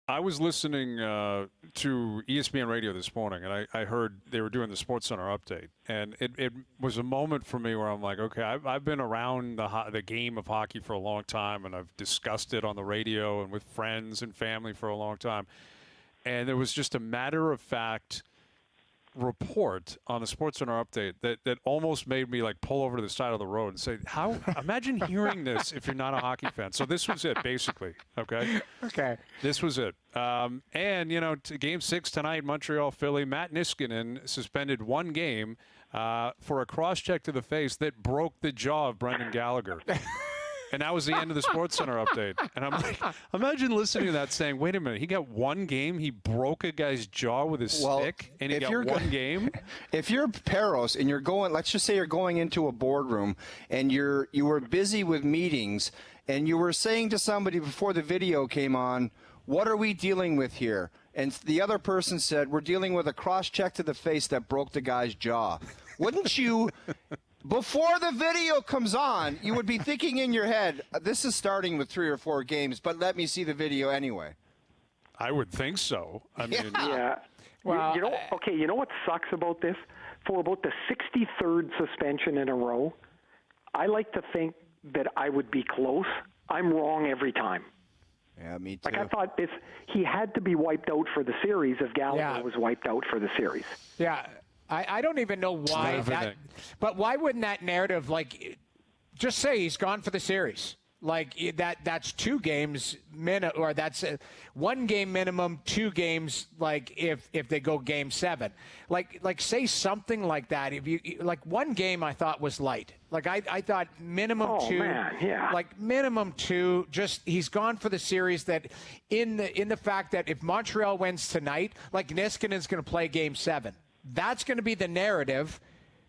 I was listening to ESPN radio this morning, and I heard they were doing the SportsCenter update. And it was a moment for me where I'm like, okay, I've been around the game of hockey for a long time, and I've discussed it on the radio and with friends and family for a long time. And there was just a matter-of-fact report on the SportsCenter update that almost made me like pull over to the side of the road and say, "How? Imagine hearing this if you're not a hockey fan." So this was it, basically. Okay. Okay. This was it. And Game 6 tonight, Montreal, Philly. Matt Niskanen suspended one game for a cross-check to the face that broke the jaw of Brendan Gallagher. And that was the end of the SportsCenter update. And I'm like, imagine listening to that saying, wait a minute, he got one game, he broke a guy's jaw with his stick, and he got one game? If you're Peros and you're going, let's just say you're going into a boardroom and you were busy with meetings and you were saying to somebody before the video came on, what are we dealing with here? And the other person said, we're dealing with a cross-check to the face that broke the guy's jaw. Wouldn't you... Before the video comes on, you would be thinking in your head, this is starting with 3 or 4 games, but let me see the video anyway. I would think so. I mean, yeah. Well, you know what sucks about this? For about the 63rd suspension in a row, I like to think that I would be close. I'm wrong every time. Yeah, me too. Like I thought he had to be wiped out for the series if Gallagher was wiped out for the series. Yeah. I don't even know why but why wouldn't that narrative, just say he's gone for the series? Like that's 2 games or that's 1 game minimum, 2 games. Like if they go Game 7, like say something like that. If you 1 game, I thought was light. Like I thought minimum 2. Man, yeah. Like minimum 2. Just he's gone for the series. That in the fact that if Montreal wins tonight, like Niskanen's going to play Game 7. That's going to be the narrative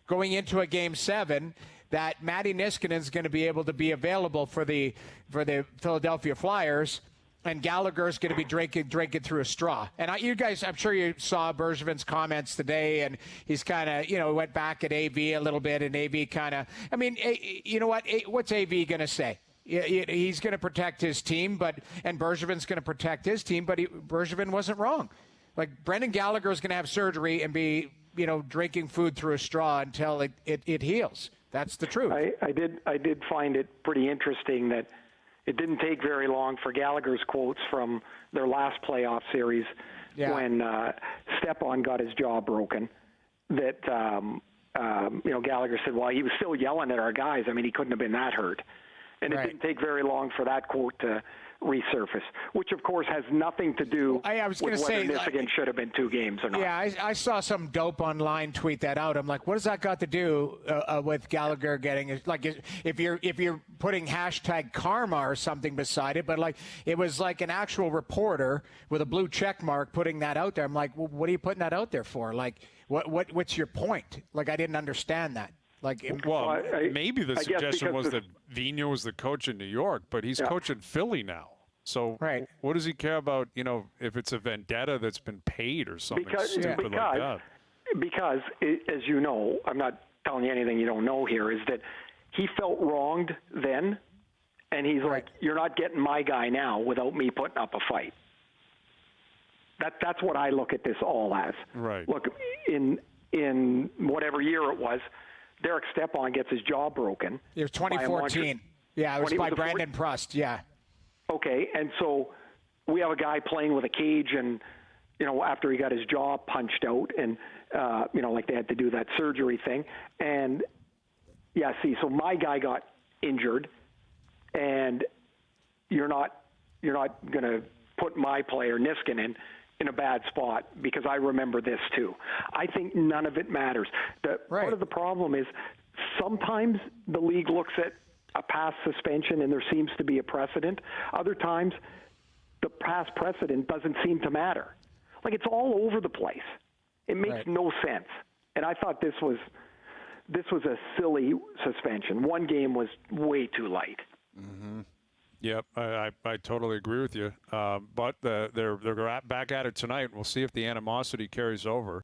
going into a Game 7, that Matty Niskanen is going to be able to be available for the Philadelphia Flyers, and Gallagher is going to be drinking through a straw. And you guys, I'm sure you saw Bergevin's comments today, and he's kind of, went back at AV a little bit, and AV kind of, I mean, you know what? What's AV going to say? He's going to protect his team, and Bergevin's going to protect his team, but Bergevin wasn't wrong. Like, Brendan Gallagher is going to have surgery and be, drinking food through a straw until it heals. That's the truth. I did find it pretty interesting that it didn't take very long for Gallagher's quotes from their last playoff series when Stepan got his jaw broken. That Gallagher said, "Well, he was still yelling at our guys. I mean, he couldn't have been that hurt." And it didn't take very long for that quote to resurface, which of course has nothing to do with whether Niskanen should have been 2 games or not. Yeah, I saw some dope online tweet that out. I'm like, what does that got to do with Gallagher getting, if you're putting hashtag karma or something beside it, but it was like an actual reporter with a blue check mark putting that out there. I'm like, well, what are you putting that out there for? Like, what's your point? Like, I didn't understand that. Maybe the suggestion was that Vigneault was the coach in New York, but he's coaching Philly now. So what does he care about, if it's a vendetta that's been paid or something stupid like that? Because, as you know, I'm not telling you anything you don't know here, is that he felt wronged then, and he's like, you're not getting my guy now without me putting up a fight. That's what I look at this all as. Right. Look, in whatever year it was, Derek Stepan gets his jaw broken. It was 2014. Yeah, it was by Brandon Prust. Yeah. Okay, and so we have a guy playing with a cage, and after he got his jaw punched out, and like they had to do that surgery thing, and so my guy got injured, and you're not going to put my player Niskanen in a bad spot, because I remember this too. I think none of it matters. Part of the problem is sometimes the league looks at a past suspension and there seems to be a precedent. Other times the past precedent doesn't seem to matter. Like, it's all over the place. It makes no sense. And I thought this was a silly suspension. 1 game was way too light. Mm-hmm. Yep, I totally agree with you. But they're back at it tonight. We'll see if the animosity carries over.